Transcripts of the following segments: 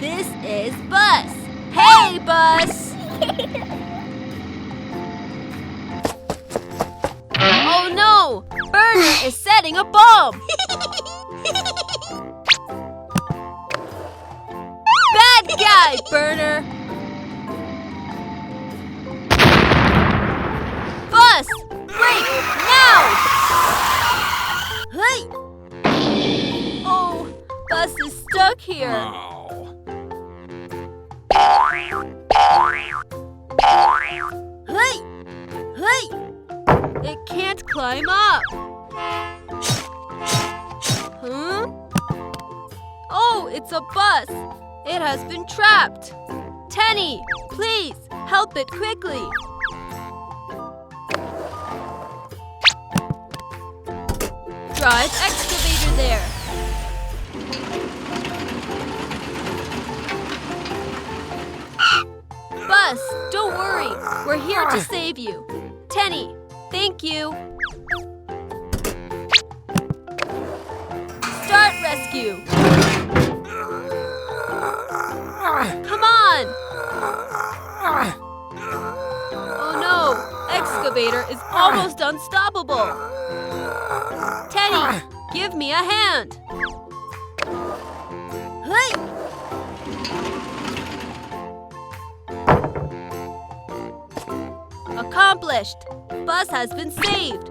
This is Bus. Hey, Bus! Oh no! Burner is setting a bomb! Bad guy, Burner! Bus! Break! Now! Hey! Oh, Bus is stuck here. Hey! Hey! It can't climb up. Huh? Oh, it's a bus. It has been trapped. Tenny, please, help it quickly. Drive excavator there. Bus, don't worry. We're here to save you. Tenny, thank you. Start rescue. Come on. Oh no, Excavator is almost unstoppable. Tenny, give me a hand. Hey! Accomplished! Bus has been saved!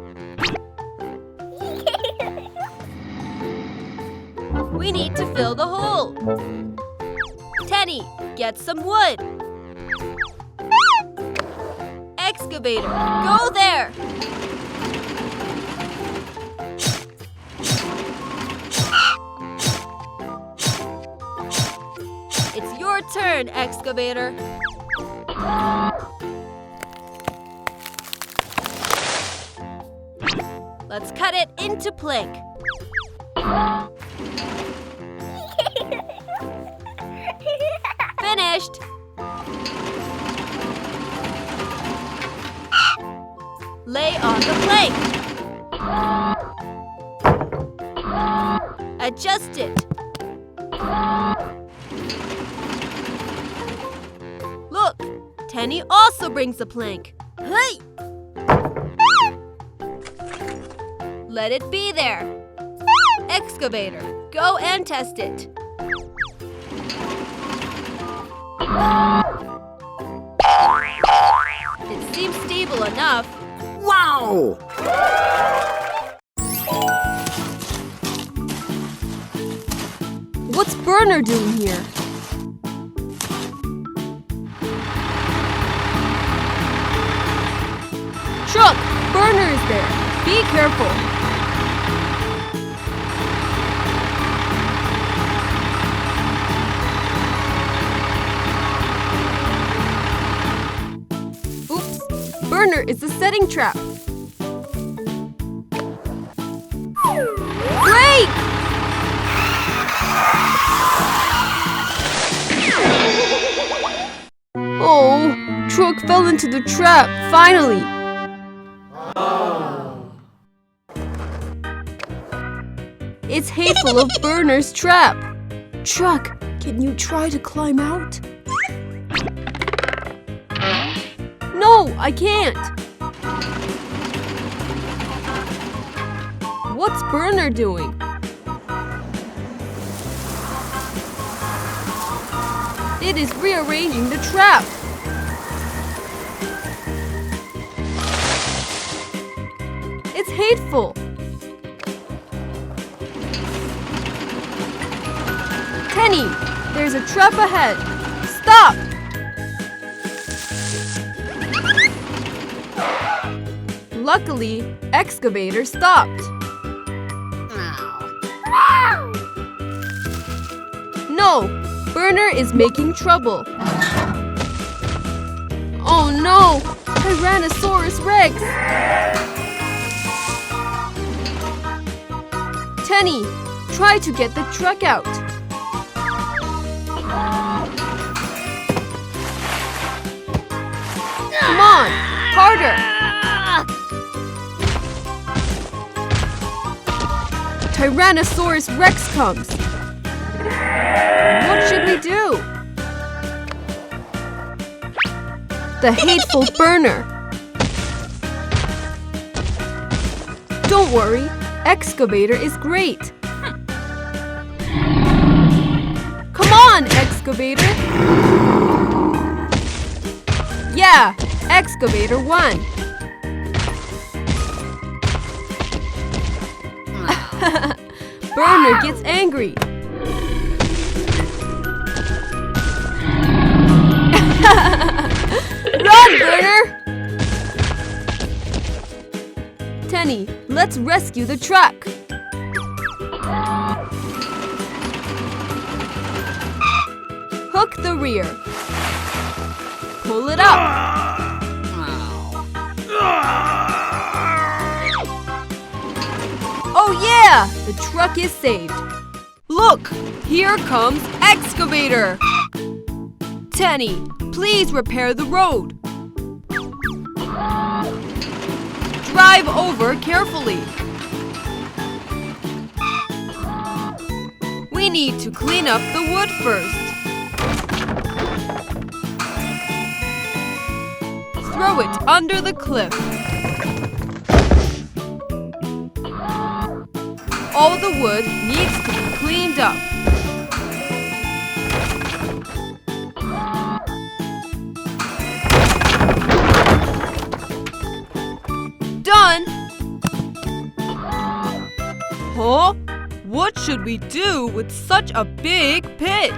We need to fill the hole! Tenny, get some wood! Excavator, go there! It's your turn, Excavator! Let's cut it into plank. Finished! Lay on the plank. Adjust it. Look, Tenny also brings a plank. Hey! Let it be there. Excavator, go and test it. It seems stable enough. Wow! What's Burner doing here? Truck! Burner is there. Be careful. Oops! Burner is a setting trap. Brake! Oh, truck fell into the trap, finally! It's hateful of Burner's trap. Truck, can you try to climb out? No, I can't. What's Burner doing? It is rearranging the trap. It's hateful. Tenny, there's a trap ahead. Stop! Luckily, Excavator stopped. No, Burner is making trouble. Oh no, Tyrannosaurus Rex! Tenny, try to get the truck out. Come on, harder! Tyrannosaurus Rex comes. What should we do? The hateful burner! Don't worry, Excavator is great! Come on, Excavator! Yeah, Excavator won! Burner gets angry. Run, Burner! Tenny, let's rescue the truck. Hook the rear. Pull it up. Oh yeah! The truck is saved. Look! Here comes Excavator! Tenny, please repair the road. Drive over carefully. We need to clean up the wood first. Throw it under the cliff. All the wood needs to be cleaned up. Done! Huh? What should we do with such a big pit?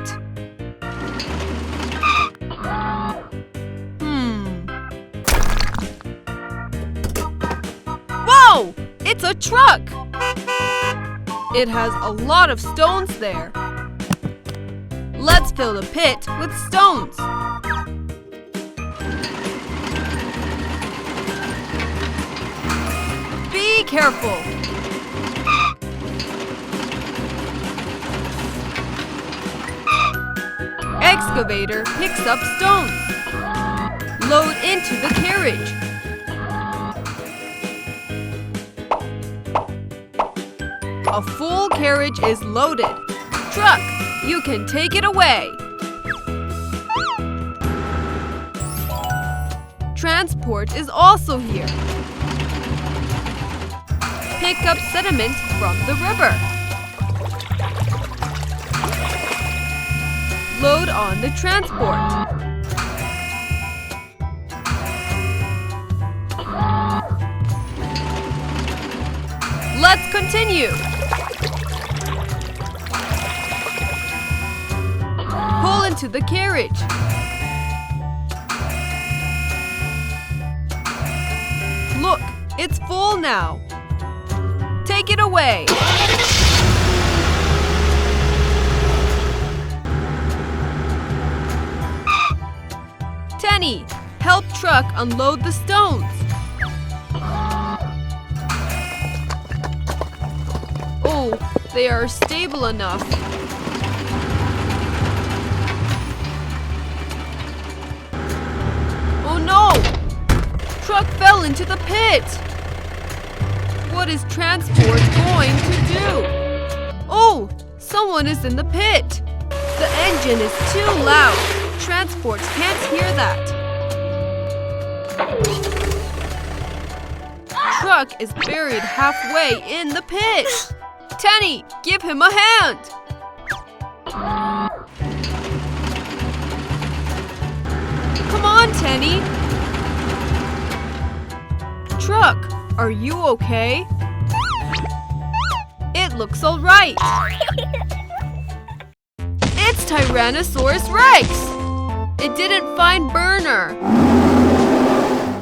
Whoa! It's a truck! It has a lot of stones there. Let's fill the pit with stones. Be careful. Excavator picks up stones. Load into the carriage. A full carriage is loaded. Truck, you can take it away. Transport is also here. Pick up sediment from the river. Load on the transport. Let's continue. Pull into the carriage. Look, it's full now. Take it away. Tenny, help truck unload the stones. Oh, they are stable enough. Oh no! Truck fell into the pit! What is transport going to do? Oh! Someone is in the pit! The engine is too loud. Transport can't hear that. Truck is buried halfway in the pit. Tenny, give him a hand! Come on, Tenny! Truck, are you okay? It looks all right. It's Tyrannosaurus Rex! It didn't find Burner.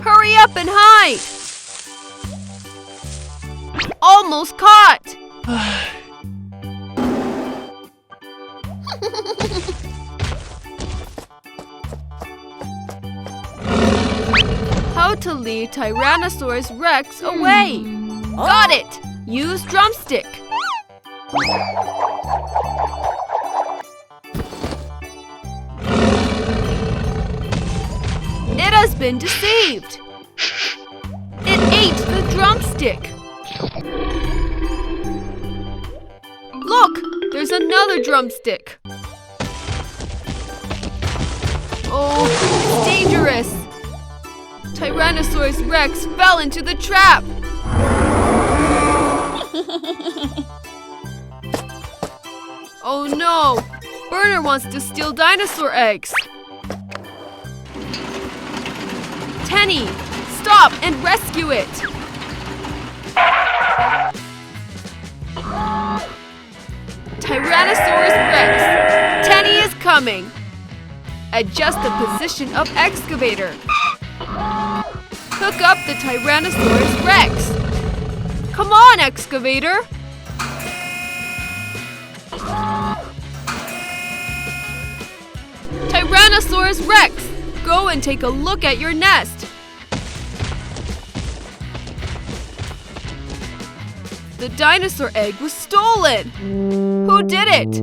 Hurry up and hide! Almost caught! How to lead Tyrannosaurus Rex away? Got it! Use drumstick. It has been deceived. It ate the drumstick. Look, there's another drumstick. Oh, it's dangerous. Tyrannosaurus Rex fell into the trap! Oh no! Burner wants to steal dinosaur eggs! Tenny, stop and rescue it! Tyrannosaurus Rex! Tenny is coming! Adjust the position of Excavator. Hook up the Tyrannosaurus Rex! Come on, Excavator! Tyrannosaurus Rex! Go and take a look at your nest! The dinosaur egg was stolen! Who did it?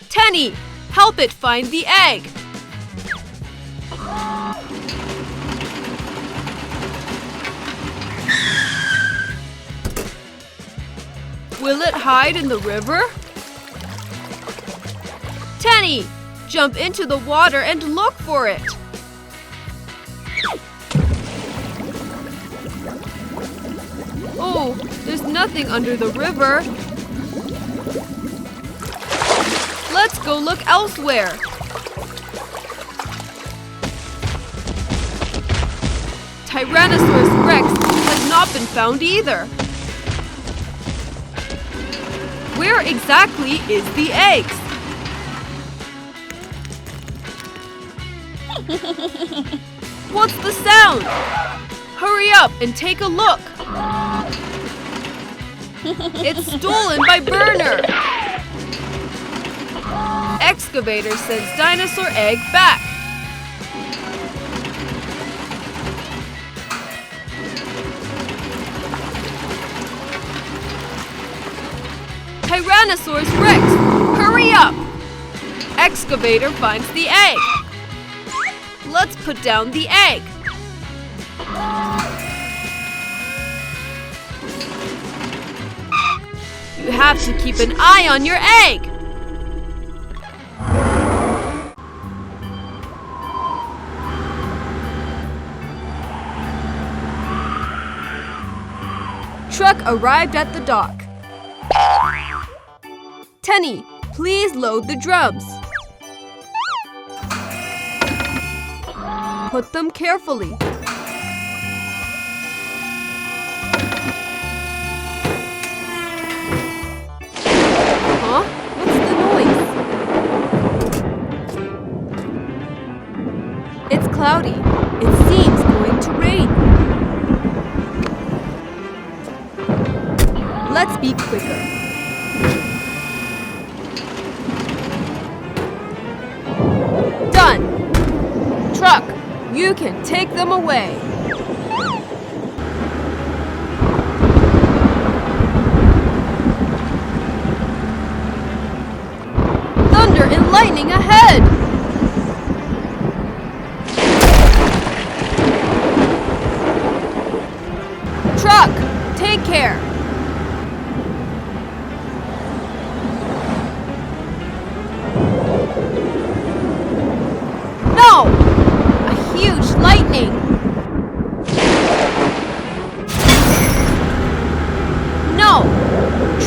Tenny, help it find the egg! Will it hide in the river? Tenny, jump into the water and look for it! Oh, there's nothing under the river. Let's go look elsewhere. Tyrannosaurus Rex has not been found either. Where exactly is the eggs? What's the sound? Hurry up and take a look. It's stolen by Burner. Excavator sends dinosaur egg back. Tyrannosaurus Rex, hurry up! Excavator finds the egg. Let's put down the egg. You have to keep an eye on your egg. Truck arrived at the dock. Tenny, please load the drums. Put them carefully. Huh? What's the noise? It's cloudy. It seems going to rain. Let's be quicker. Done! Truck, you can take them away. Thunder and lightning ahead! Truck, take care! No! A huge lightning! No!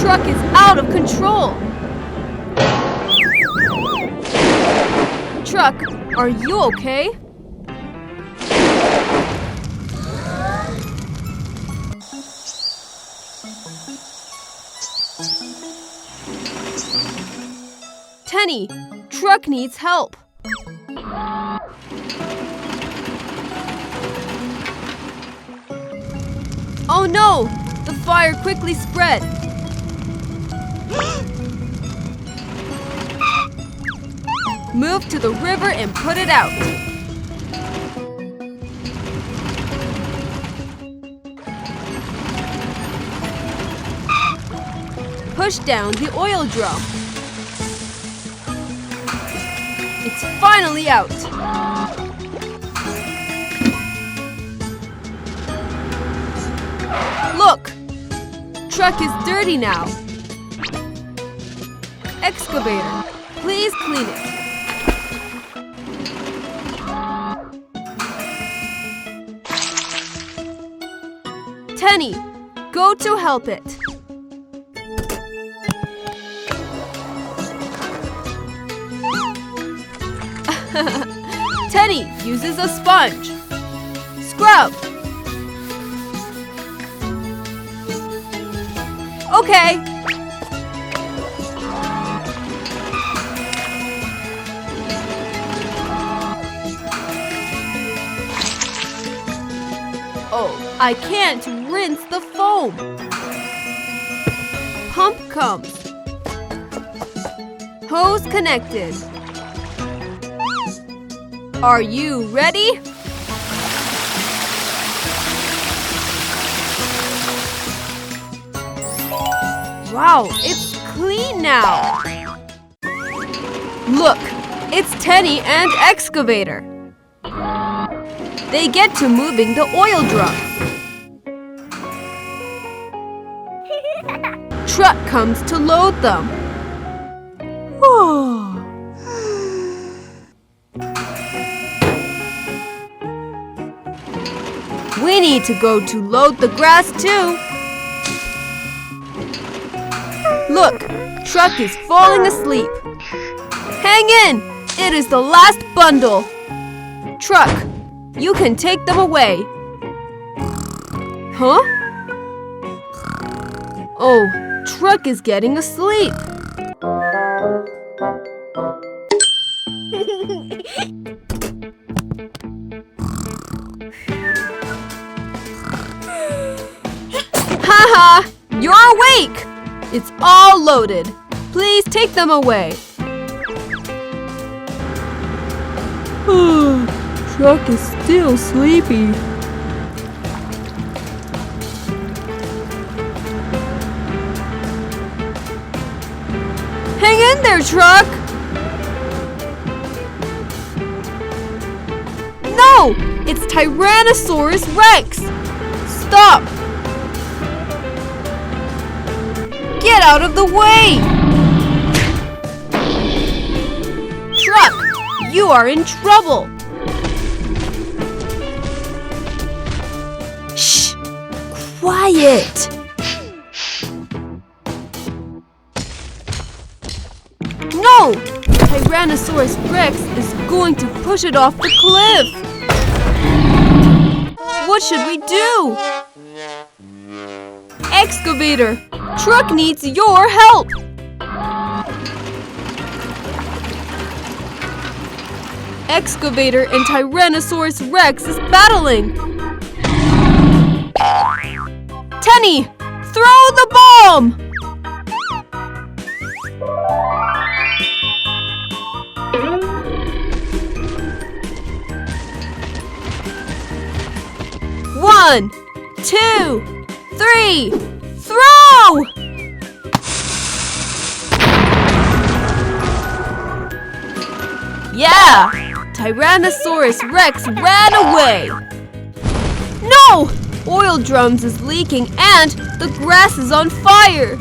Truck is out of control! Truck, are you okay? Tenny, Truck needs help. Oh no! The fire quickly spread. Move to the river and put it out. Push down the oil drum. It's finally out. Look! Truck is dirty now. Excavator, please clean it. Tenny, go to help it. Tenny uses a sponge. Scrub. Okay. Oh, I can't rinse the foam. Pump comes. Hose connected. Are you ready? Wow, it's clean now. Look, it's Tenny and Excavator. They get to moving the oil drum. Truck comes to load them. We need to go to load the grass too. Look, truck is falling asleep. Hang in! It is the last bundle. Truck, you can take them away. Huh? Oh, truck is getting asleep. Haha! You're awake! It's all loaded. Please take them away. Truck is still sleepy. Hang in there, truck! No! It's Tyrannosaurus Rex! Stop! Get out of the way! Truck, you are in trouble! Shh! Quiet! No! Tyrannosaurus Rex is going to push it off the cliff! What should we do? Excavator! Truck needs your help! Excavator and Tyrannosaurus Rex is battling! Tenny! Throw the bomb! One, 2, 3, throw! Yeah! Tyrannosaurus Rex ran away! No! Oil drums is leaking and the grass is on fire!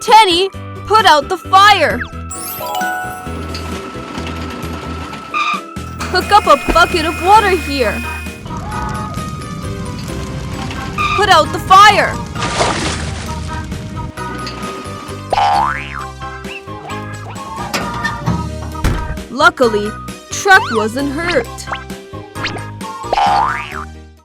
Tenny, put out the fire! Hook up a bucket of water here! Put out the fire! Luckily, truck wasn't hurt.